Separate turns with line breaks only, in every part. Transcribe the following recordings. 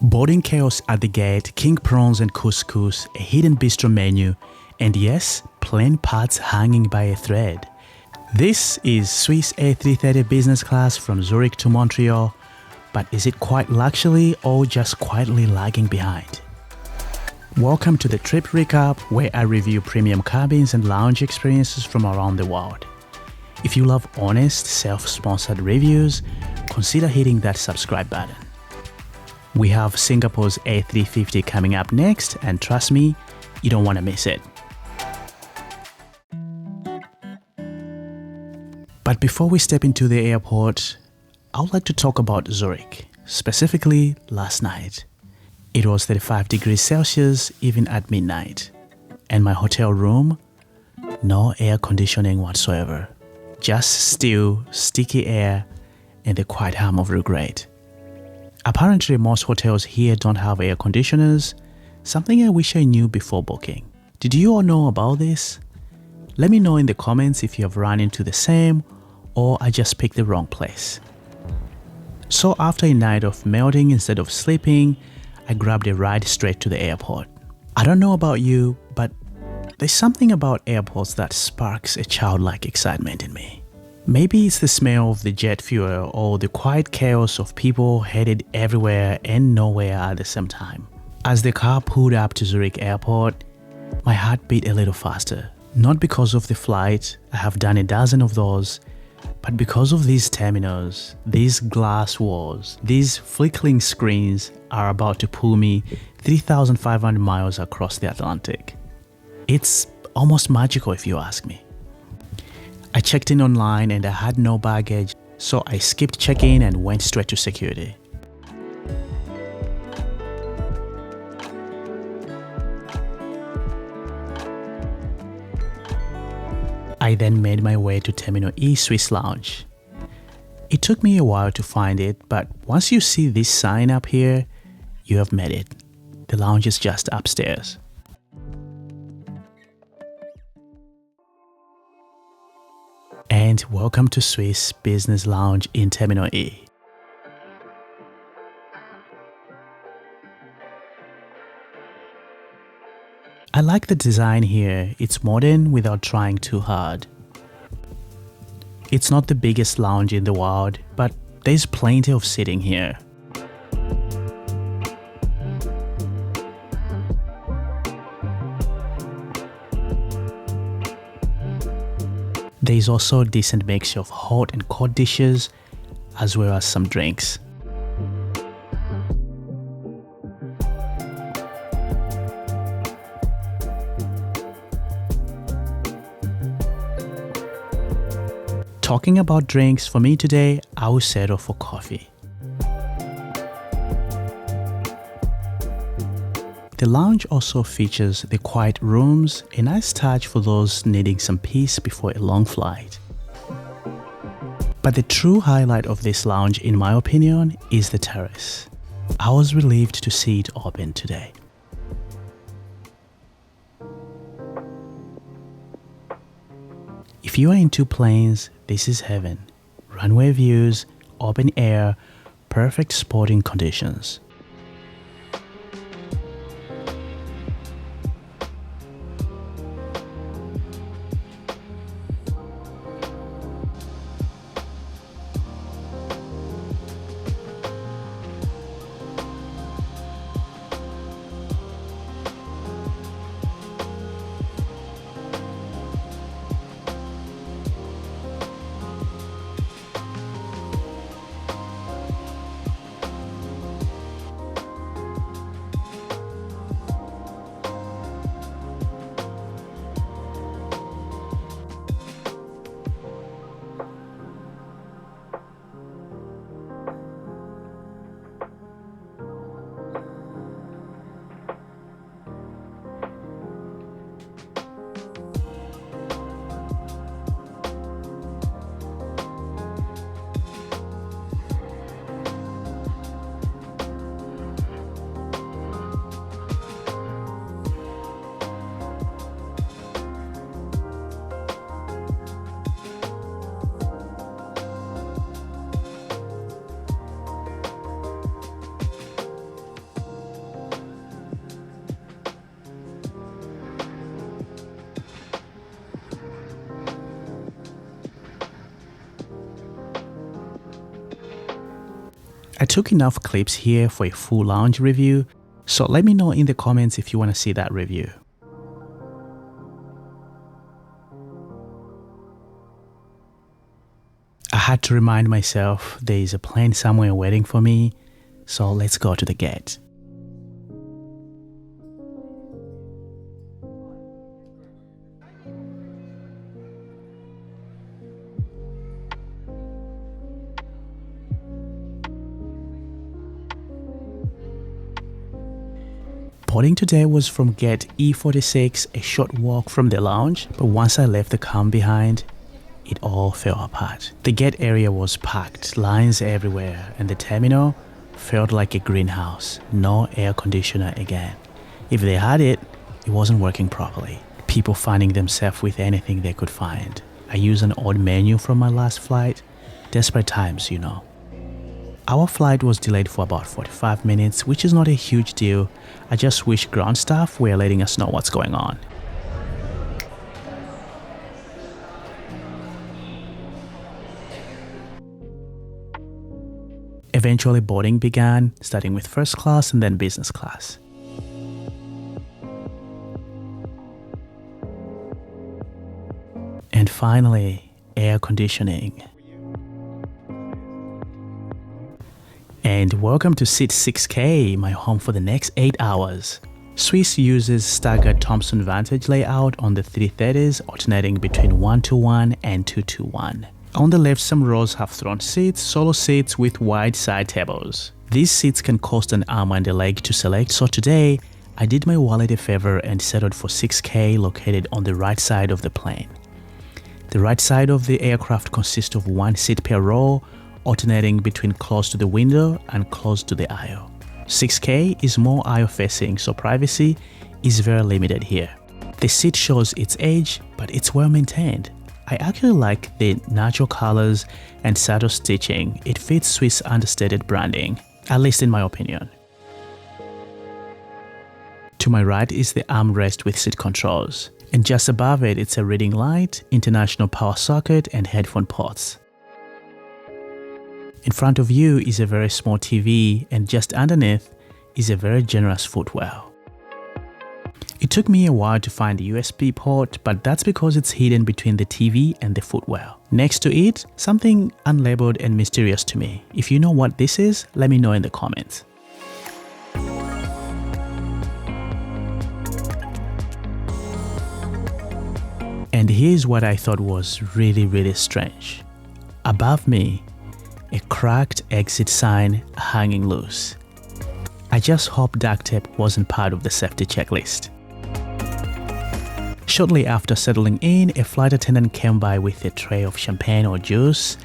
Boarding chaos at the gate, king prawns and couscous, a hidden bistro menu, and yes, plane parts hanging by a thread. This is Swiss A330 business class from Zurich to Montreal, but is it quite luxury or just quietly lagging behind? Welcome to the trip recap, where I review premium cabins and lounge experiences from around the world. If you love honest, self-sponsored reviews, consider hitting that subscribe button. We have Singapore's A350 coming up next, and trust me, you don't want to miss it. But before we step into the airport, I would like to talk about Zurich, specifically last night. It was 35 degrees Celsius even at midnight, and my hotel room, no air conditioning whatsoever, just still, sticky air and the quiet hum of regret. Apparently, most hotels here don't have air conditioners, something I wish I knew before booking. Did you all know about this? Let me know in the comments if you have run into the same or I just picked the wrong place. So after a night of melting instead of sleeping, I grabbed a ride straight to the airport. I don't know about you, but there's something about airports that sparks a childlike excitement in me. Maybe it's the smell of the jet fuel or the quiet chaos of people headed everywhere and nowhere at the same time. As the car pulled up to Zurich airport, my heart beat a little faster. Not because of the flight, I have done a dozen of those, but because of these terminals, these glass walls, these flickering screens are about to pull me 3,500 miles across the Atlantic. It's almost magical if you ask me. I checked in online and I had no baggage, so I skipped check-in and went straight to security. I then made my way to Terminal E Swiss Lounge. It took me a while to find it, but once you see this sign up here, you have met it. The lounge is just upstairs. And welcome to Swiss Business Lounge in Terminal E. I like the design here. It's modern without trying too hard. It's not the biggest lounge in the world, but there's plenty of seating here. There is also a decent mix of hot and cold dishes, as well as some drinks. Talking about drinks, for me today, I will settle for coffee. The lounge also features the quiet rooms, a nice touch for those needing some peace before a long flight. But the true highlight of this lounge, in my opinion, is the terrace. I was relieved to see it open today. If you are into planes, this is heaven. Runway views, open air, perfect sporting conditions. I took enough clips here for a full lounge review, so let me know in the comments if you want to see that review. I had to remind myself there is a plane somewhere waiting for me, so let's go to the gate. Boarding today was from gate E46, a short walk from the lounge, but once I left the calm behind, it all fell apart. The gate area was packed, lines everywhere, and the terminal felt like a greenhouse. No air conditioner again. If they had it, it wasn't working properly. People finding themselves with anything they could find. I used an old menu from my last flight. Desperate times, you know. Our flight was delayed for about 45 minutes, which is not a huge deal. I just wish ground staff were letting us know what's going on. Eventually boarding began, starting with first class and then business class. And finally, air conditioning. And welcome to seat 6K, my home for the next 8 hours. Swiss uses staggered Thomson Vantage layout on the 330s, alternating between 1-1 and 2-1. On the left, some rows have throne seats, solo seats with wide side tables. These seats can cost an arm and a leg to select, so today, I did my wallet a favor and settled for 6K located on the right side of the plane. The right side of the aircraft consists of one seat per row, alternating between close to the window and close to the aisle. 6K is more aisle facing, so privacy is very limited here. The seat shows its age, but it's well maintained. I actually like the natural colors and subtle stitching. It fits Swiss understated branding, at least in my opinion. To my right is the armrest with seat controls, and just above it, it's a reading light, international power socket, and headphone ports. In front of you is a very small TV, and just underneath is a very generous footwell. It took me a while to find the USB port, but that's because it's hidden between the TV and the footwell. Next to it, something unlabeled and mysterious to me. If you know what this is, let me know in the comments. And here's what I thought was really strange. Above me, a cracked exit sign hanging loose. I just hope duct tape wasn't part of the safety checklist. Shortly after settling in, a flight attendant came by with a tray of champagne or juice.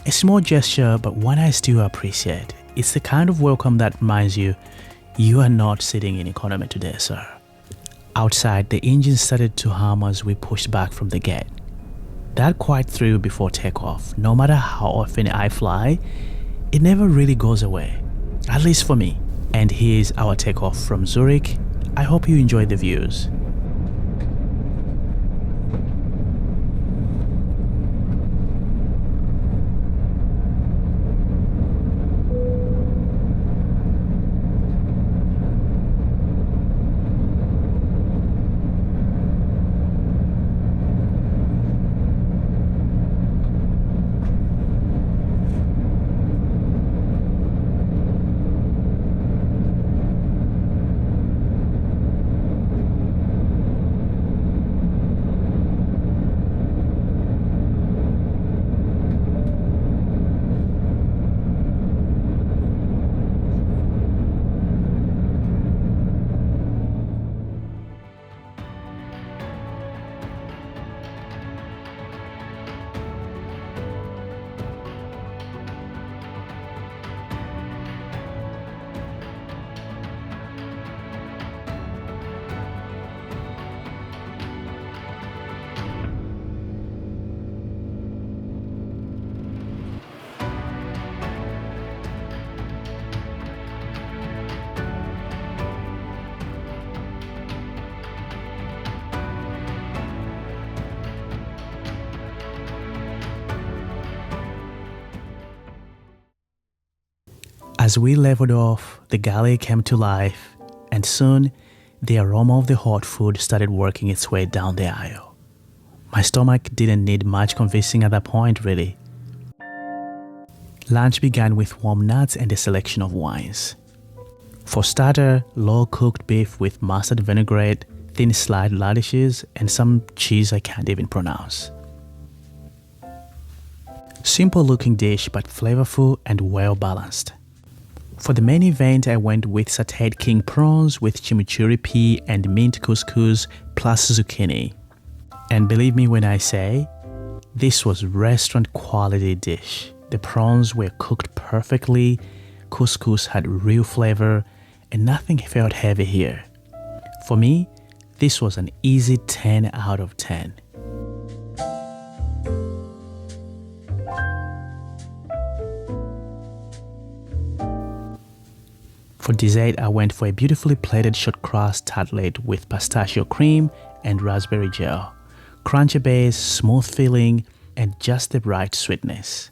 A small gesture, but one I still appreciate. It's the kind of welcome that reminds you, you are not sitting in economy today, sir. Outside, the engine started to hum as we pushed back from the gate. That quiet thrill before takeoff, no matter how often I fly, it never really goes away, at least for me. And here's our takeoff from Zurich. I hope you enjoyed the views. As we leveled off, the galley came to life, and soon the aroma of the hot food started working its way down the aisle. My stomach didn't need much convincing at that point, really. Lunch began with warm nuts and a selection of wines. For starter, low-cooked beef with mustard vinaigrette, thin sliced radishes, and some cheese I can't even pronounce. Simple looking dish but flavorful and well balanced. For the main event, I went with sautéed king prawns with chimichurri pea and mint couscous plus zucchini. And believe me when I say, this was restaurant quality dish. The prawns were cooked perfectly, couscous had real flavor, and nothing felt heavy here. For me, this was an easy 10 out of 10. For dessert, I went for a beautifully plated short crust tartlet with pistachio cream and raspberry gel. Crunchy base, smooth filling, and just the right sweetness.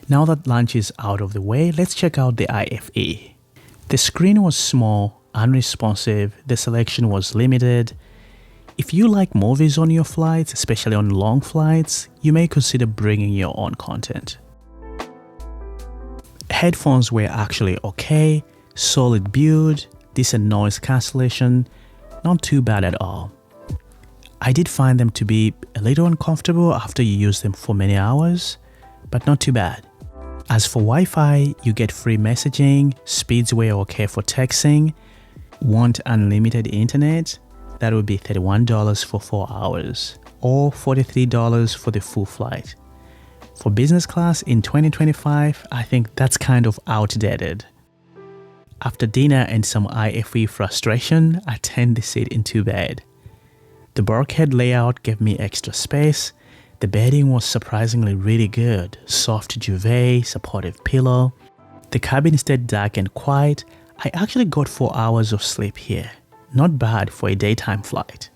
Now that lunch is out of the way, let's check out the IFE. The screen was small, unresponsive, the selection was limited. If you like movies on your flights, especially on long flights, you may consider bringing your own content. Headphones were actually okay, solid build, decent noise cancellation, not too bad at all. I did find them to be a little uncomfortable after you use them for many hours, but not too bad. As for Wi-Fi, you get free messaging, speeds were okay for texting. Want unlimited internet? That would be $31 for 4 hours, or $43 for the full flight. For business class in 2025, I think that's kind of outdated. After dinner and some IFE frustration, I turned the seat into bed. The bulkhead layout gave me extra space. The bedding was surprisingly really good. Soft duvet, supportive pillow. The cabin stayed dark and quiet. I actually got 4 hours of sleep here. Not bad for a daytime flight.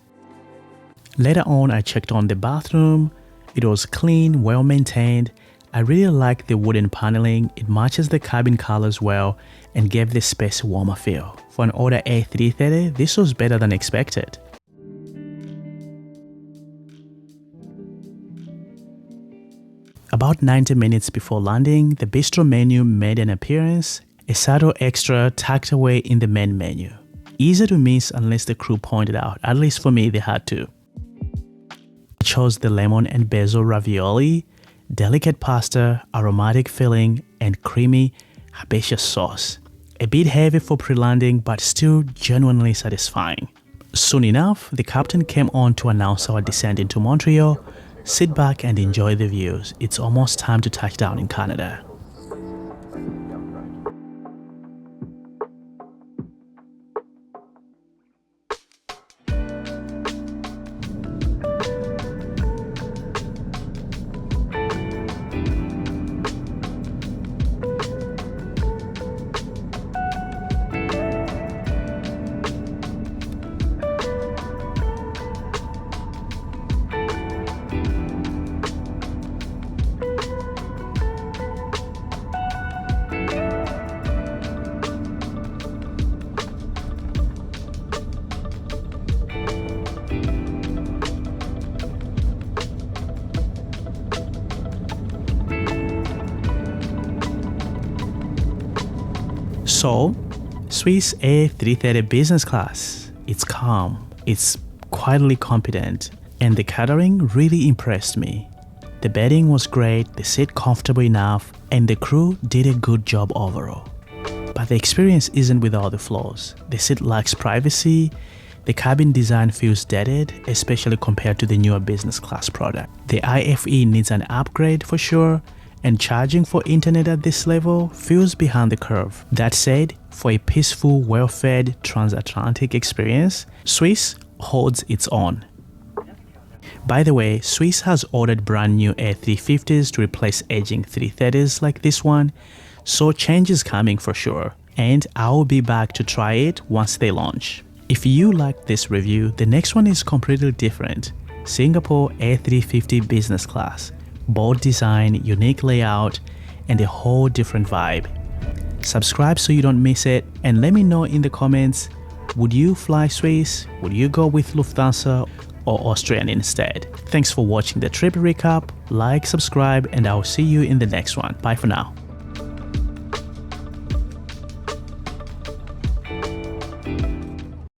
Later on, I checked on the bathroom. It was clean, well maintained. I really liked the wooden paneling. It matches the cabin colors well and gave the space a warmer feel. For an older A330, this was better than expected. About 90 minutes before landing, the Bistro menu made an appearance, a subtle extra tucked away in the main menu. Easy to miss unless the crew pointed out, at least for me they had to. I chose the lemon and basil ravioli, delicate pasta, aromatic filling, and creamy herbaceous sauce. A bit heavy for pre-landing but still genuinely satisfying. Soon enough, the captain came on to announce our descent into Montreal. Sit back and enjoy the views. It's almost time to touch down in Canada. So, Swiss A330 business class. It's calm, it's quietly competent, and the catering really impressed me. The bedding was great, the seat comfortable enough, and the crew did a good job overall. But the experience isn't without the flaws. The seat lacks privacy, the cabin design feels dated, especially compared to the newer business class product. The IFE needs an upgrade for sure, and charging for internet at this level feels behind the curve. That said, for a peaceful, well-fed transatlantic experience, Swiss holds its own. By the way, Swiss has ordered brand new A350s to replace aging 330s like this one, so change is coming for sure, and I'll be back to try it once they launch. If you liked this review, the next one is completely different. Singapore A350 business class. Bold design, unique layout, and a whole different vibe. Subscribe so you don't miss it, and let me know in the comments, would you fly Swiss? Would you go with Lufthansa or Austrian instead? Thanks for watching the trip recap. Like, subscribe, and I'll see you in the next one. Bye for now.